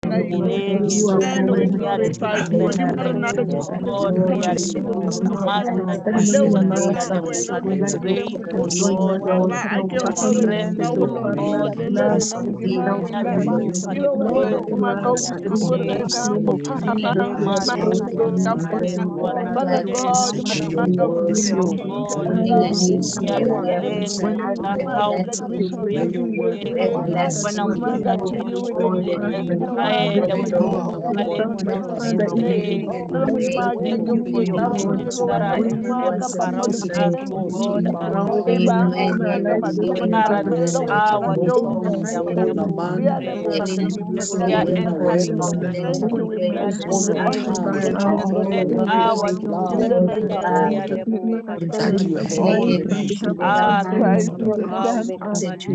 name. And we glorify you for giving us another opportunity to come into your throne of grace. There was no other way, Lord, but to be able to come. Baba, I can follow this now, Lord. Hallelujah. Now we give you thanks. You know when we come and go with the good right now, but Papa, Father God, you might not bring the king. Lord, Father, the division of the kingdom, Lord. We might continue with the king. You might get the king. Father, we might get the king. Now we give you one. We might get thank you, we bless you, we honor you, we exalt your holy name. In the name of Jesus, in the name of Jesus, Lord, Jesus Christ, we stand on your throne. Father, we thank you. Jesus, we honor you, Lord. Lord, we magnify you. Be magnified, may you reign. Take all everything. Thank you, Lord. Father, thank you, Father. Thank you for the thank you.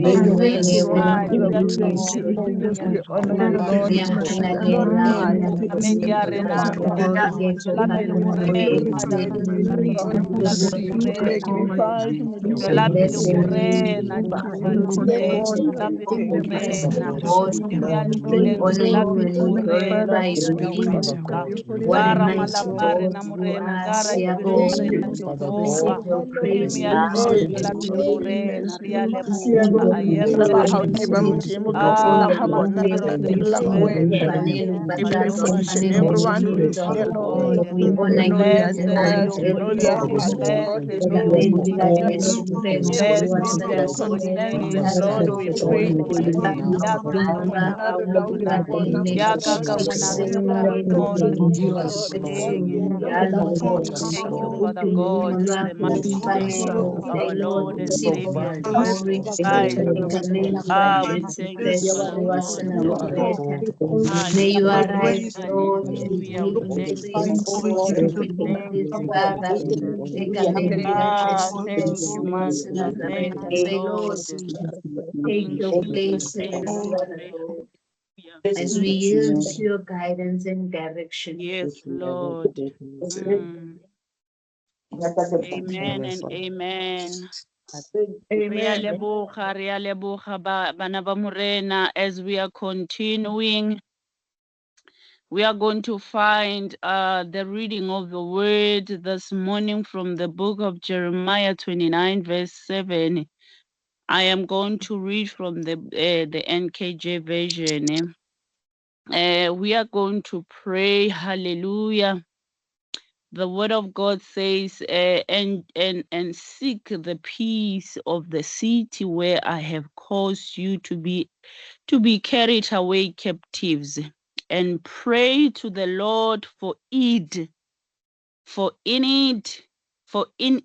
Everyone who is here, Lord, we know their desires, we know their hearts, Lord, we know everything they are contemplating. Lord, we pray in the name of Jesus. Another down this morning, May you arise, Lord, and be praised, Lord. Father, say, Lord, take your place in this water, Lord, as we yield to your guidance and direction. Yes, Lord. Amen and amen. As we are continuing, we are going to find the reading of the word this morning from the book of Jeremiah 29, verse 7. I am going to read from the NKJ version. We are going to pray. Hallelujah. The word of God says, and seek the peace of the city where I have caused you to be carried away captives, and pray to the Lord for it, for in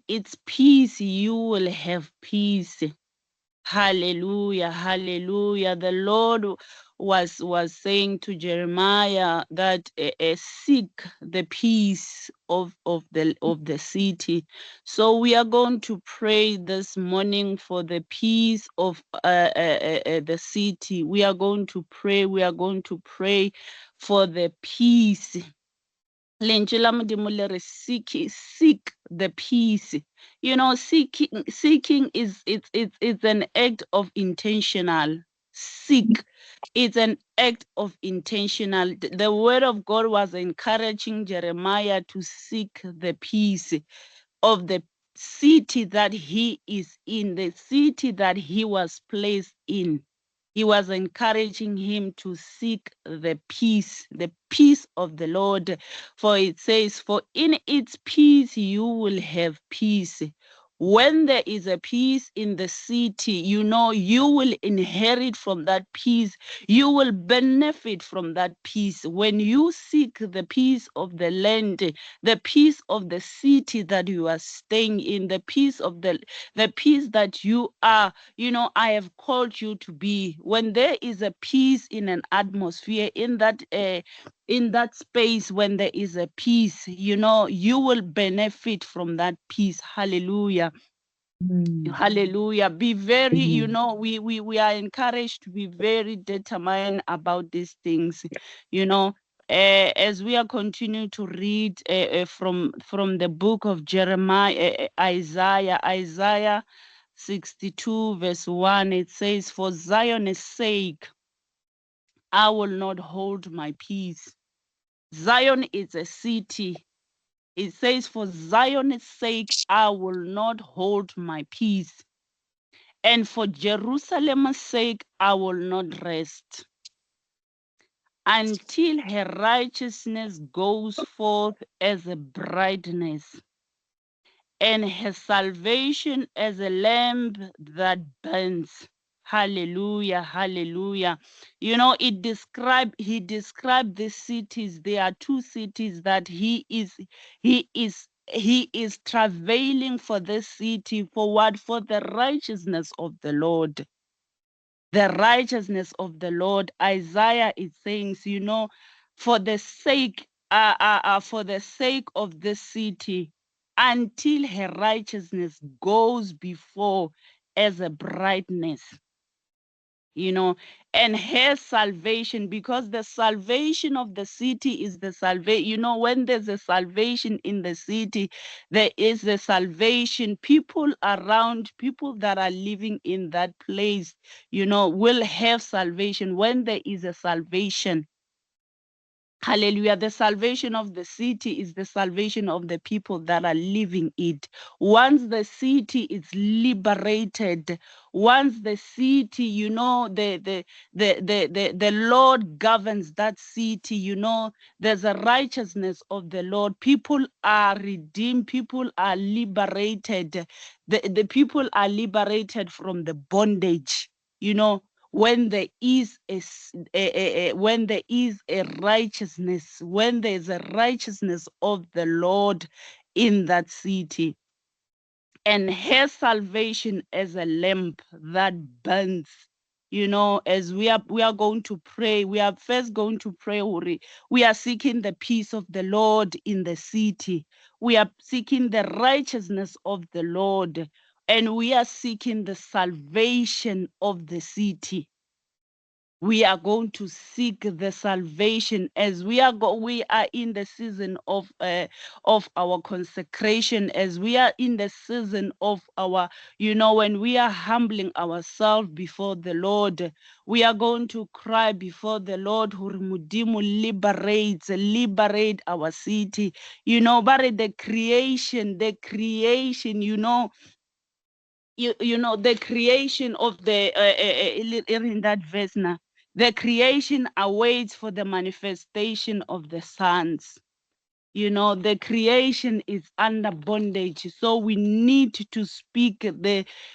its peace you will have peace. Hallelujah, hallelujah. The Lord was saying to Jeremiah that seek the peace of the city. So we are going to pray this morning for the peace of the city. We are going to pray for the peace. Seek the peace. You know, seeking is it's an act of intentional. Seek, it's an act of intentional. The word of God was encouraging Jeremiah to seek the peace of the city that he is in, the city that he was placed in. He was encouraging him to seek the peace of the Lord. For it says, for in its peace you will have peace. When there is a peace in the city, you know, you will inherit from that peace. You will benefit from that peace. When you seek the peace of the land, the peace of the city that you are staying in, the peace of the peace that you are, you know, I have called you to be. When there is a peace in an atmosphere, in that space, when there is a peace, you know, you will benefit from that peace. Hallelujah. Hallelujah. Be very, you know, we are encouraged to be very determined about these things, you know. As we are continuing to read from the book of Jeremiah, Isaiah 62 verse 1, it says, for Zion's sake, I will not hold my peace. Zion is a city. It says, for Zion's sake, I will not hold my peace. And for Jerusalem's sake, I will not rest until her righteousness goes forth as a brightness, and her salvation as a lamp that burns. Hallelujah, hallelujah. You know, he described these cities. There are two cities that he is travailing for this city. For what? For the righteousness of the Lord. The righteousness of the Lord. Isaiah is saying, you know, for the sake of this city, until her righteousness goes before as a brightness, you know, and her salvation, because the salvation of the city is the salvation. You know, when there's a salvation in the city, there is a salvation. People around, people that are living in that place, you know, will have salvation when there is a salvation. Hallelujah. The salvation of the city is the salvation of the people that are living it. Once the city is liberated, once the city, you know, the Lord governs that city, you know, there's a righteousness of the Lord. People are redeemed, people are liberated. The people are liberated from the bondage, you know, when there is when there is a righteousness, when there is a righteousness of the Lord in that city, and her salvation as a lamp that burns. You know, as we are going to pray, we are first going to pray. We are seeking the peace of the Lord in the city. We are seeking the righteousness of the Lord, and we are seeking the salvation of the city. We are going to seek the salvation as we are in the season of our consecration, as we are in the season of our, you know, when we are humbling ourselves before the Lord. We are going to cry before the Lord, who liberate our city, you know. But the creation, you know, you know, the creation of the in that verse now, the creation awaits for the manifestation of the sons. You know, the creation is under bondage, so we need to speak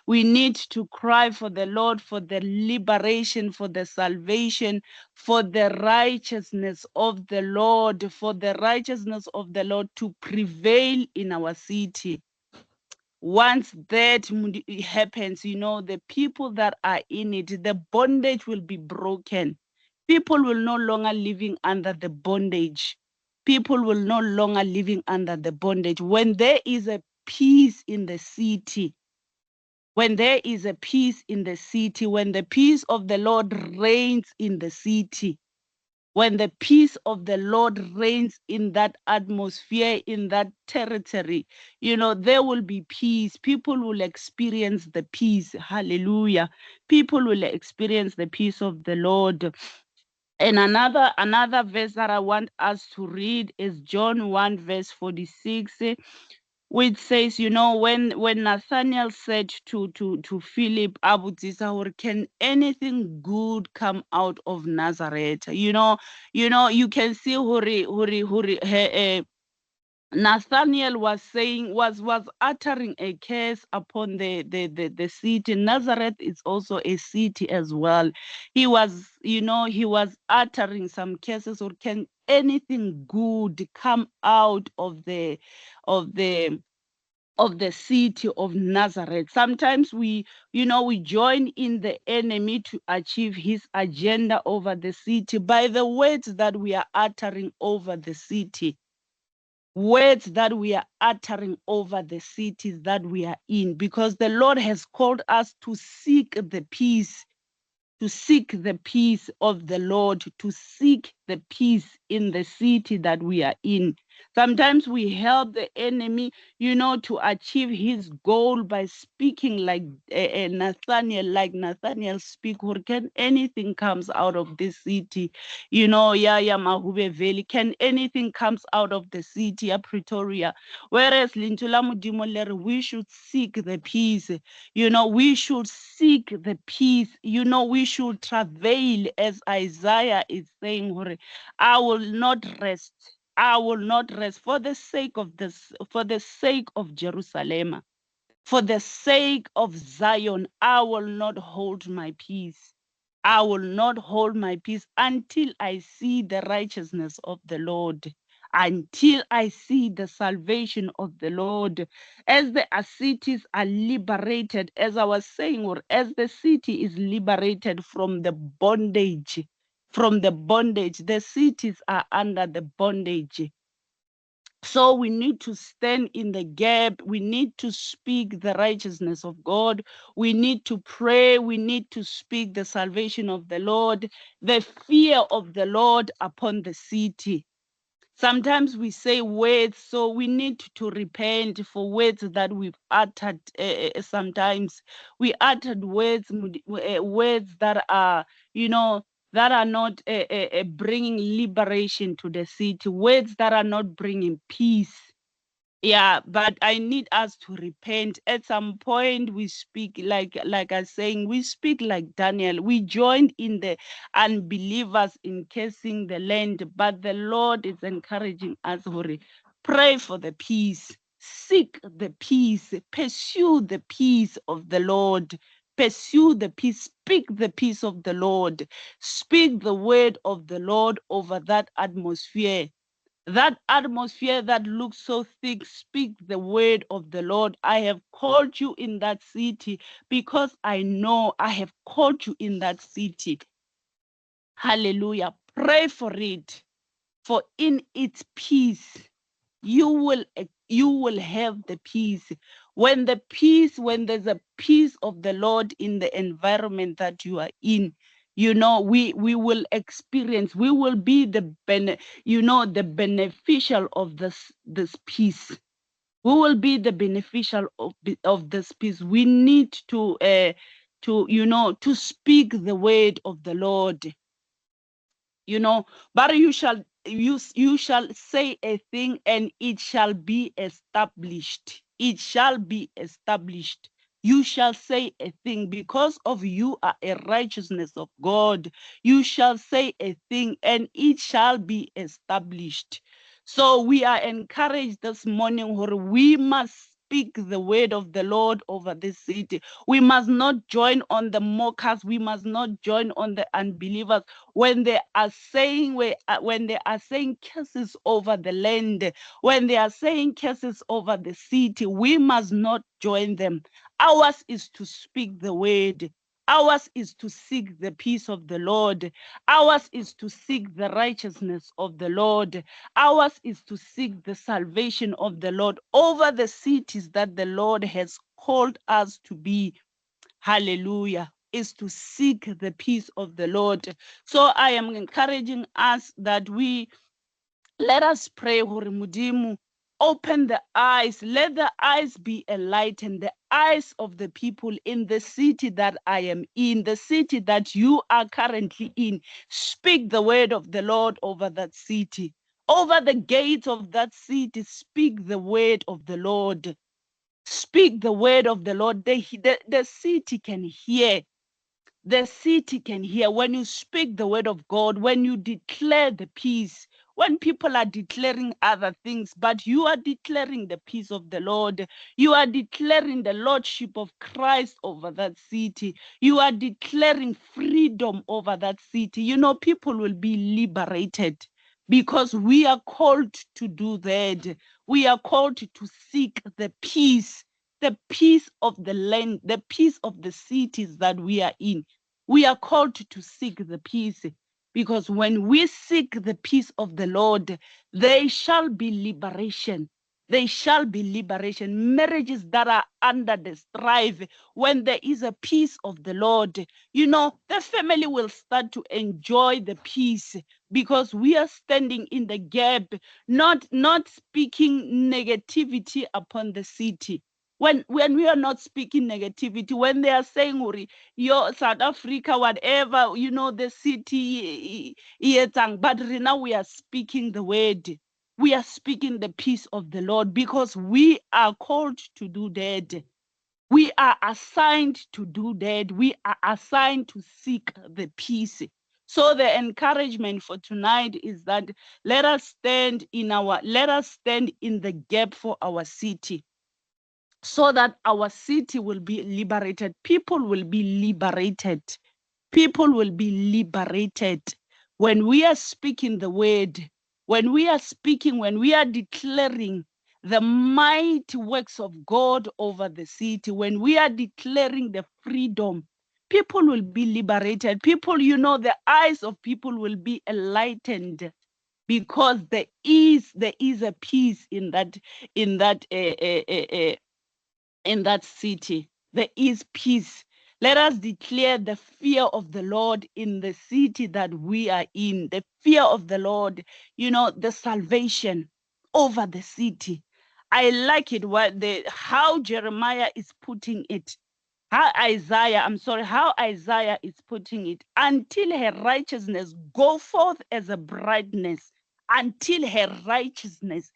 we need to cry for the Lord, for the liberation, for the salvation, for the righteousness of the Lord, for the righteousness of the Lord to prevail in our city. Once that happens, you know, the people that are in it, the bondage will be broken. People will no longer living under the bondage. People will no longer living under the bondage. When there is a peace in the city, when there is a peace in the city, when the peace of the Lord reigns in the city, when the peace of the Lord reigns in that atmosphere, in that territory, you know, there will be peace. People will experience the peace. Hallelujah. People will experience the peace of the Lord. And another verse that I want us to read is John 1 verse 46, which says, you know, when Nathanael said to Philip, can anything good come out of Nazareth? You know, you can see Nathanael was saying, was uttering a curse upon the city. Nazareth is also a city as well. He was, you know, he was uttering some curses. Or can anything good come out of the city of Nazareth? Sometimes we, you know, we join in the enemy to achieve his agenda over the city by the words that we are uttering over the city. Words that we are uttering over the cities that we are in, because the Lord has called us to seek the peace, to seek the peace of the Lord, to seek the peace in the city that we are in. Sometimes we help the enemy, to achieve his goal by speaking like Nathaniel, speak, or can anything comes out of this city? Yaya Mahube Valley, can anything comes out of the city of Pretoria? Whereas Lintula Modimo Lere, we should seek the peace. We should seek the peace. We should travail, as Isaiah is saying, I will not rest. I will not rest for the sake of Jerusalem, for the sake of Zion. I will not hold my peace. I will not hold my peace until I see the righteousness of the Lord, until I see the salvation of the Lord. As the cities are liberated, as I was saying, or as the city is liberated from the bondage, the cities are under the bondage. So we need to stand in the gap. We need to speak the righteousness of God. We need to pray. We need to speak the salvation of the Lord, the fear of the Lord upon the city. Sometimes we say words, so we need to repent for words that we've uttered. Sometimes we uttered words that are, that are not bringing liberation to the city, words that are not bringing peace. Yeah, but I need us to repent. At some point, we speak like I was saying, we speak like Daniel. We joined in the unbelievers in cursing the land, but the Lord is encouraging us, pray for the peace, seek the peace, pursue the peace of the Lord. Pursue the peace, speak the peace of the Lord, speak the word of the Lord over that atmosphere. That atmosphere that looks so thick, speak the word of the Lord. I have called you in that city because I know I have called you in that city. Hallelujah. Pray for it, for in its peace, you will have the peace. When there's a peace of the Lord in the environment that you are in, we will experience, we will be the beneficial of this peace. We will be the beneficial of this peace. We need to speak the word of the Lord. But you shall say a thing and it shall be established. It shall be established. You shall say a thing because of you are a righteousness of God. You shall say a thing and it shall be established. So we are encouraged this morning, we must speak the word of the Lord over this city. We must not join on the mockers. We must not join on the unbelievers when they are saying curses over the land, when they are saying curses over the city. We must not join them. Ours is to speak the word. Ours is to seek the peace of the Lord. Ours is to seek the righteousness of the Lord. Ours is to seek the salvation of the Lord over the cities that the Lord has called us to be. Hallelujah. Is to seek the peace of the Lord. So I am encouraging us that let us pray, Mudimu, open the eyes, let the eyes be enlightened, the eyes of the people in the city that I am in, the city that you are currently in. Speak the word of the Lord over that city. Over the gates of that city, speak the word of the Lord. Speak the word of the Lord. The city can hear. The city can hear when you speak the word of God, when you declare the peace, when people are declaring other things, but you are declaring the peace of the Lord. You are declaring the lordship of Christ over that city. You are declaring freedom over that city. People will be liberated because we are called to do that. We are called to seek the peace of the land, the peace of the cities that we are in. We are called to seek the peace, because when we seek the peace of the Lord, there shall be liberation. there shall be liberation. Marriages that are under the strife, when there is a peace of the Lord, you know, the family will start to enjoy the peace, because we are standing in the gap, not speaking negativity upon the city. When we are not speaking negativity, when they are saying, your South Africa, whatever, you know, the city, but now we are speaking the word. We are speaking the peace of the Lord, because we are called to do that. We are assigned to do that. We are assigned to seek the peace. So the encouragement for tonight is that let us stand in the gap for our city, so that our city will be liberated. People will be liberated. People will be liberated. When we are speaking the word, when we are declaring the mighty works of God over the city, when we are declaring the freedom, people will be liberated. People, you know, the eyes of people will be enlightened, because there is a peace in that city. There is peace. Let us declare the fear of the Lord in the city that we are in. The fear of the Lord, you know, the salvation over the city. I like it how Jeremiah is putting it. How Isaiah is putting it. Until her righteousness go forth as a brightness. Until her righteousness,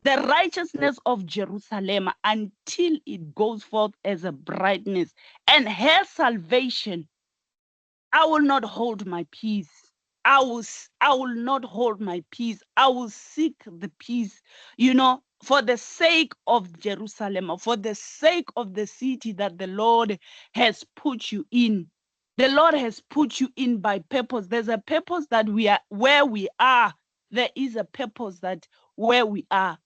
the righteousness of Jerusalem, until it goes forth as a brightness, and her salvation, I will not hold my peace. I will not hold my peace. I will seek the peace, you know, for the sake of Jerusalem, for the sake of the city that the Lord has put you in. The Lord has put you in by purpose. There's a purpose that we are where we are. There is a purpose that where we are.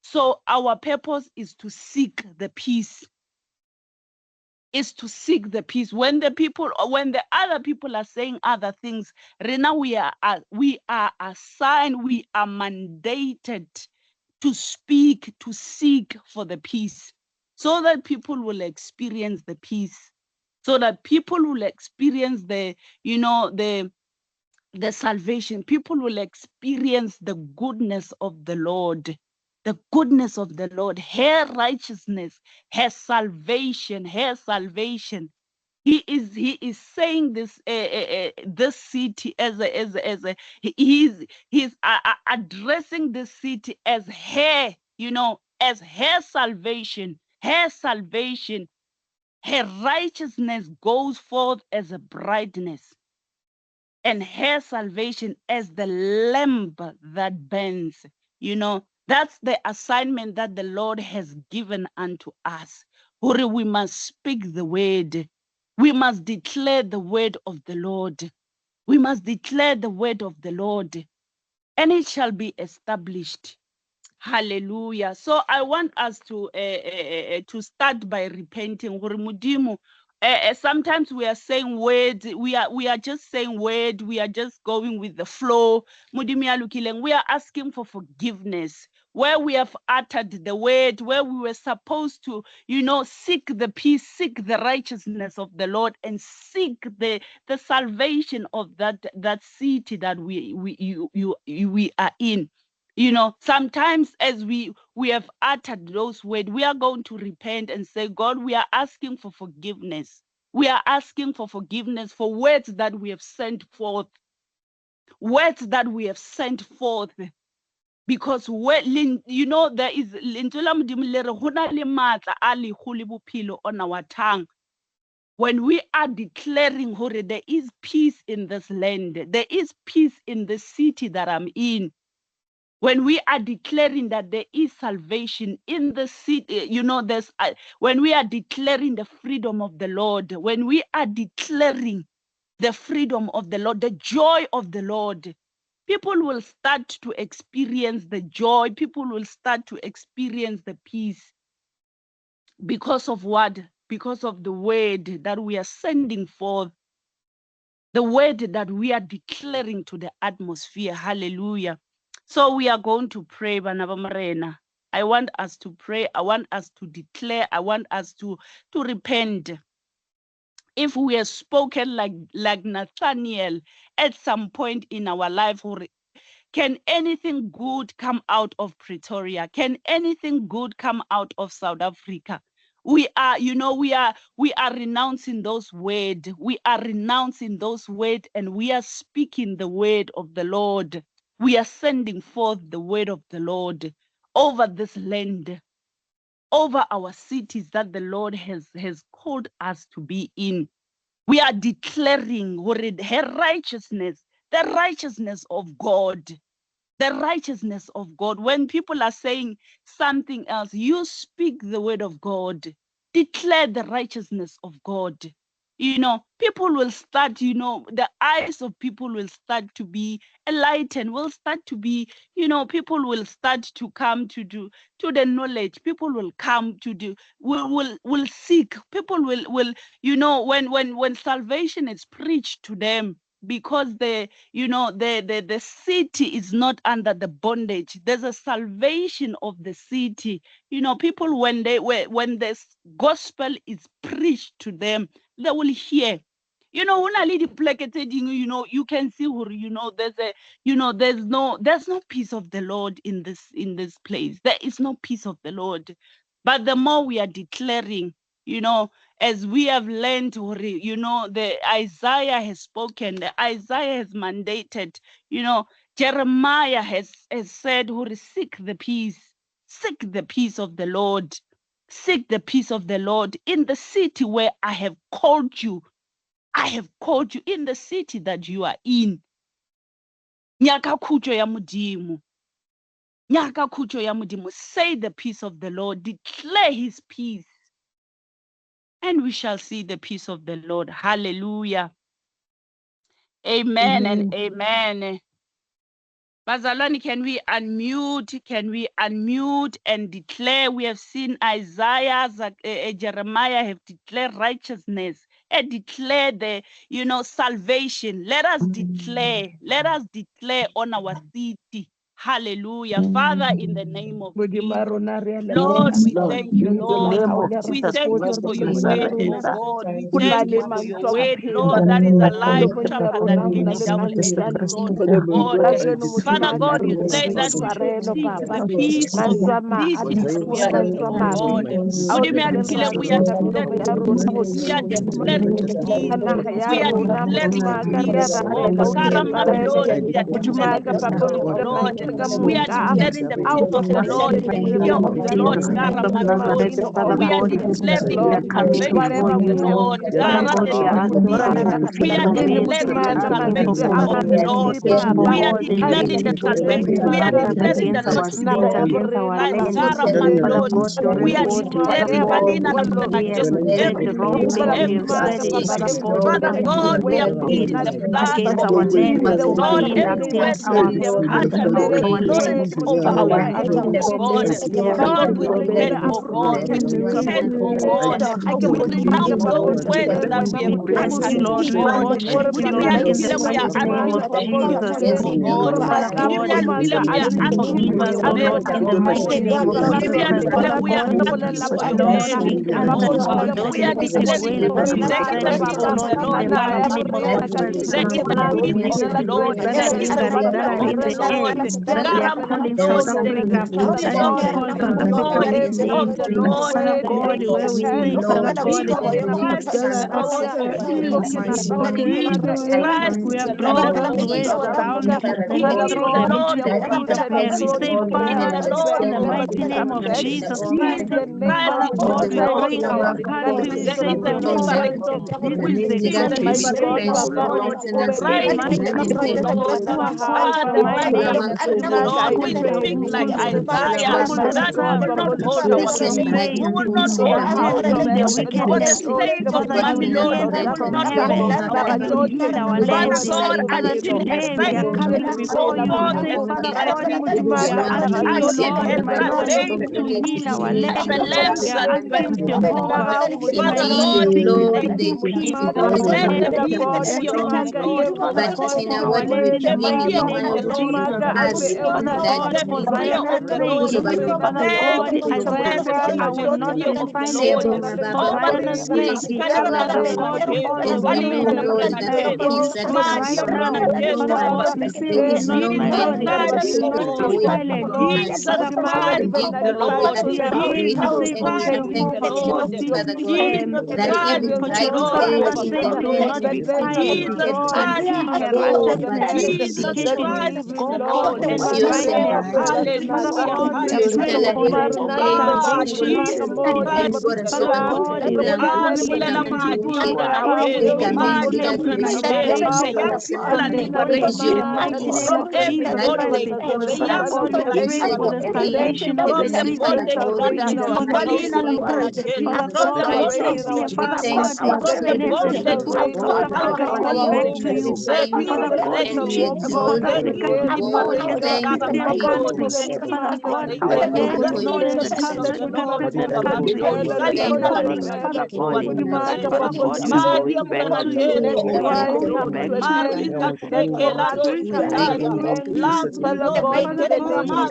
So our purpose is to seek the peace. Is to seek the peace. When the other people are saying other things, Rena, we are assigned, we are mandated to speak, to seek for the peace, so that people will experience the peace, so that people will experience the salvation. People will experience the goodness of the Lord. The goodness of the Lord, her righteousness, her salvation. He is saying this this city he's addressing this city as her, as her salvation. Her salvation, her righteousness goes forth as a brightness, and her salvation as the lamp that burns. That's the assignment that the Lord has given unto us. We must speak the word. We must declare the word of the Lord. We must declare the word of the Lord, and it shall be established. Hallelujah. So I want us to start by repenting. Sometimes we are saying word, we are just saying word, we are just going with the flow. We are asking for forgiveness where we have uttered the word, where we were supposed to, seek the peace, seek the righteousness of the Lord, and seek the salvation of that city that we are in. Sometimes as we have uttered those words, we are going to repent and say, God, we are asking for forgiveness. We are asking for forgiveness for words that we have sent forth. Words that we have sent forth. Because there is on our tongue. When we are declaring, there is peace in this land. There is peace in the city that I'm in. When we are declaring that there is salvation in the city, when we are declaring the freedom of the Lord, when we are declaring the freedom of the Lord, the joy of the Lord, people will start to experience the joy. People will start to experience the peace. Because of what? Because of the word that we are sending forth, the word that we are declaring to the atmosphere. Hallelujah. So we are going to pray, Bana ba Morena. I want us to pray. I want us to declare. I want us to repent. If we have spoken like Nathaniel at some point in our life, can anything good come out of Pretoria? Can anything good come out of South Africa? We are, we are renouncing those words. We are renouncing those words, and we are speaking the word of the Lord. We are sending forth the word of the Lord over this land, over our cities that the Lord has called us to be in. We are declaring her righteousness, the righteousness of God. The righteousness of God. When people are saying something else, you speak the word of God. Declare the righteousness of God. People will start, the eyes of people will start to be enlightened, will start to be, people will start to come to the knowledge. People will come to will seek. People will, when salvation is preached to them, because the city is not under the bondage. There's a salvation of the city. People, when the gospel is preached to them, they will hear. When I lead the you can see there's no peace of the Lord in this place. There is no peace of the Lord. But the more we are declaring, as we have learned, the Isaiah has spoken, the Isaiah has mandated, Jeremiah has said, seek the peace of the Lord. Seek the peace of the Lord in the city where I have called you. I have called you in the city that you are in. Nyaka khutsho ya Modimo. Nyaka khutsho ya Modimo. Say the peace of the Lord. Declare his peace. And we shall see the peace of the Lord. Hallelujah. Amen and amen. Bazalwane, can we unmute? Can we unmute and declare? We have seen Isaiah, Jeremiah have declared righteousness and declare the, salvation. Let us declare on our city. Hallelujah. Father, in the name of Jesus. Lord, Yes, we Lord. thank you, In the Lord. name of We Jesus thank you Christ for of your word, Nazareth. oh God. We thank Yes, you for your word, Lord, that is alive, sharper than any double-edged sword, oh God. Father God, you say that we should seek the peace of the city that we are in, oh God. We are declaring peace. We are declaring peace. We are declaring peace, oh Karamandot. We are declaring the peace of the Lord. We are declaring the peace of the Lord, the fear of the Lord, Karamandot. We are declaring the salvation of the Lord, Karadedededede. We are declaring the salvation of the Lord. We are declaring the salvation. We are declaring the Lordship of Jesus Christ. Karamandot. We are declaring Kalina against every evil, every disease. Father God, we are pleading the blood of Jesus. Lord, every word that we have uttered or ignorance over our heads, oh God. Lord, we repent, oh God. We repent, oh God. We renounce those words that we have uttered, oh God. We are asking for peace, oh God. We are asking for your mercy, oh God. We are asking for your mercy, Jehovah. We are declaring there is the peace of the Lord, Karamandot. There is the peace of the Lord. There is the peace of the Lord. Karamandot. There is the peace, Lord, Lord, of the Lord in the name of Jesus. Jesus Christ is the Lord. Jesus Christ is the Lord of Lords. He is the Lord of Master. He is the Lord of Master. Jesus Christ is the Lord. We receive deliverance. We receive deliverance, oh Lord. Righteousness, oh Lord. The righteousness, oh Lord. We speak like Isaiah that we will not hold our peace. We will not hold our peace. For the sake of Mamilon, we will not hold our peace. Father God, as Jesus righteousness go forth as salvation as a lamb salvation, God. Father Lord, we say peace. Let the peace be on Lord, on the But streets, Tina, oh what God. we're The doing in fear the of name the of Lord Jesus, on as Father God, for Zion's sake, Father God, Isaiah said, I will not be silent. For Zion's sake, Father God, for all the women in this group right now, Father God, we say we not, my Lord, we not be silent. Father God, we are praying, we say we will hope for this, for Jerusalem's sake, we will not be quiet until her righteousness is vindicated. Go forth and brightness. Father God, we are praying for the hope of salvation of humanity. Father God, the unremitting people who are being enslaved and liberated from in the mighty name of Jesus Christ. Father God, we are praying for the salvation of the sick. We pray for the healing. Father God, we say, Father God, many of the people of South Africa come back to you. Father God, we need South Africa to be known as a Christian country. Father God, our land is known as a Protestant country. We are calling, Father God, in you. Father God, we are going back to you. We are going back to you. Spirit of the true Jesus. Father God, we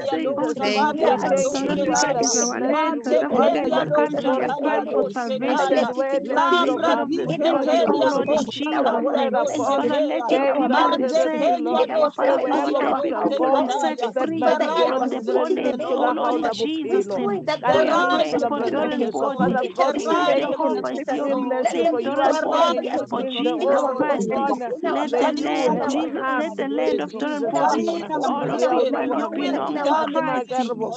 say, South Africa is our land. South Africa is a country. We are crying for salvation, the salvation of this body, oh Lord, in Jesus' name. Father, let your people be saved. Father God, let people be set free from the bondage, oh Lord, in Jesus' name. We are praying for Doran Body. We say Jehovah is your same Doran Body for Jesus Christ. Let the land, Jesus, let the land of Doran Body, all of your values belong to Christ.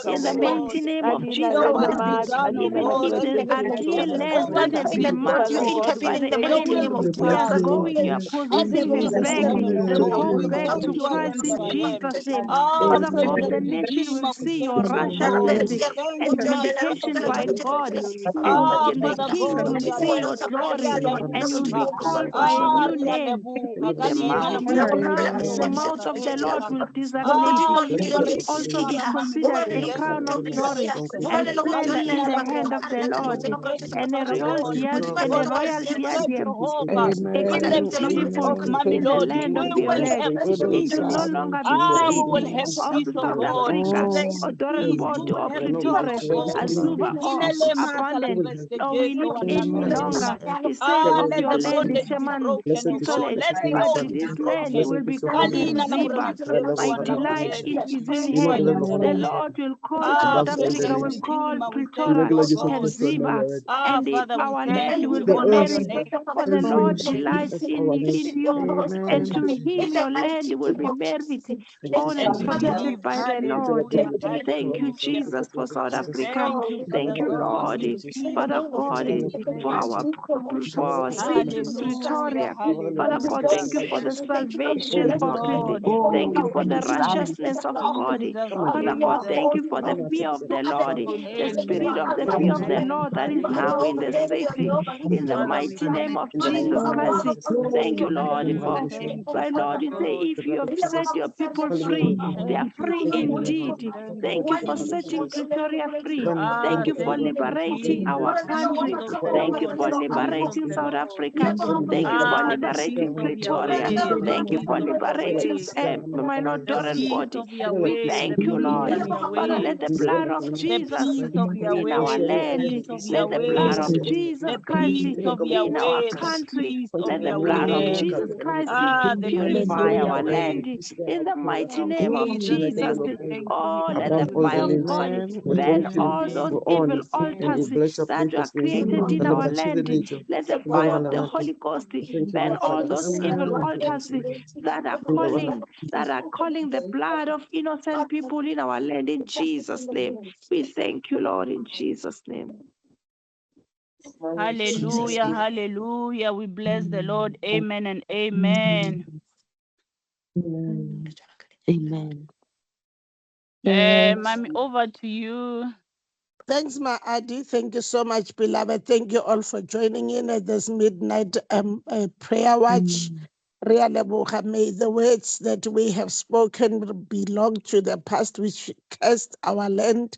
In the mighty name of Jesus Christ, even if there are still lands that have been marked by the enemy, we are going, you are possessing them back. They'll go back to Christ in Jesus' name. Father God, the nation will see your righteousness and vindication by God, and the kings will see your glory, and you'll be called by a new name. With the mouth of the Lord will designate. It will also be considered a crown of glory and splendor in the hand of the Lord, and a royal diadem, exceedingly beautiful in the land of Violet. It will no longer be said of South Africa, or Dorenbos, or Pretoria, Azuba, or Abundant, or will it any longer be said of your land, Shaman, desolate, but this land will be called Ziba. My delight is in her. The Lord will call South Africa, will call Pretoria Ziba, and our land will be married. For the Lord delights in you, and to him your land will be married, owned and possessed by the Lord. Thank you, Jesus, for South Africa. Thank you, Lord, Father God, for our city, Pretoria. Father God, thank you for the salvation fortress. Thank you for the righteousness of God. Father God, thank you for the fear of the Lord, the spirit of the fear of the Lord that is now in the city, in the mighty name of Jesus Christ. Thank you, Lord, for my Lord. You say, if you have set your people free, they are free indeed. Thank you for setting Pretoria free. Thank you for liberating our country. Thank you for liberating South Africa. Thank you for liberating Pretoria. Thank you for liberating my Lord Doran Body. We thank you, Lord. Father, let the blood of Jesus in our land, let the blood of Jesus Christ be in our country. Let the blood of Jesus Christ purify our land in the mighty name of Jesus. Oh, let the fire of God burn all those evil altars that are created in our land. Let the fire of the Holy Ghost burn all those evil altars that are calling the blood of innocent people in our land. In Jesus' name, we thank you, Lord, in Jesus' name. Hallelujah, hallelujah. We bless the Lord. Amen and amen. Amen. Mommy, over to you. Thanks, Ma Adi. Thank you so much, beloved. Thank you all for joining in at this midnight prayer watch. May the words that we have spoken belong to the past which cursed our land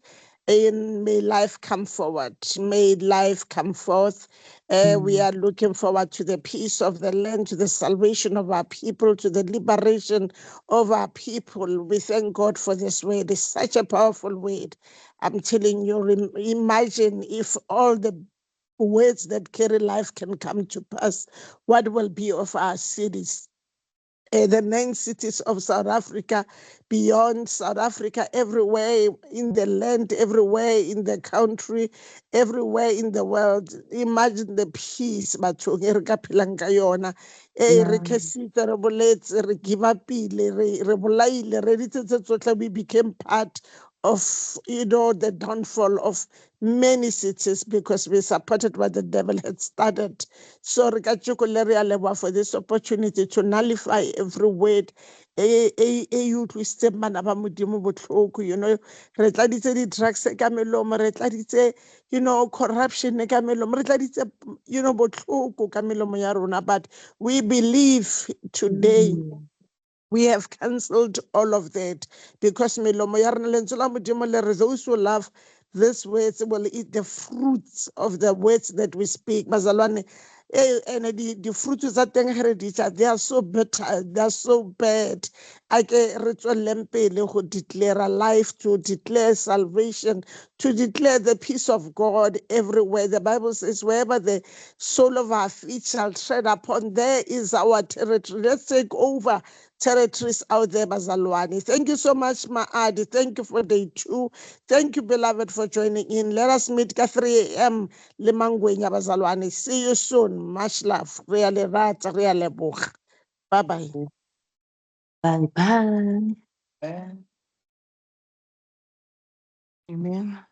And may life come forward. May life come forth. We are looking forward to the peace of the land, to the salvation of our people, to the liberation of our people. We thank God for this word. It's such a powerful word. I'm telling you, imagine if all the words that carry life can come to pass, what will be of our cities? The 9 cities of South Africa, beyond South Africa, everywhere in the land, everywhere in the country, everywhere in the world. Imagine the peace bathong e re ka phelang ka yona. Re khesitse re boletse re give up re bolaile re ditsetse tsotlhe. We became part of the downfall of many cities because we supported what the devil had started. So re ka tshokole re a leboha for this opportunity to nullify every word e utlwisitseng bana ba modimo botlhoko. Re tladitse di-drugs ka melomo, re tladitse corruption ka melomo, re tladitse botlhoko ka melomo ya rona. But we believe today we have cancelled all of that because milomo ya rena lentswe la modimo le re, those who love these words will eat the fruits of the words that we speak. Bazalwane, and the fruits tsa teng ge re di tša, they are so bitter, they are so bad. A ke re tsweleng pele go declare life, to declare salvation, to declare the peace of God everywhere. The Bible says, wherever the sole of our feet shall tread upon, there is our territory. Let's take over territories out there, Bazalwane. Thank you so much, Maadi. Thank you for day 2. Thank you, beloved, for joining in. Let us meet at 3 a.m. Limangwenya, Bazalwane. See you soon. Much love. Really rata, really boch. Bye-bye. Bye-bye. Amen.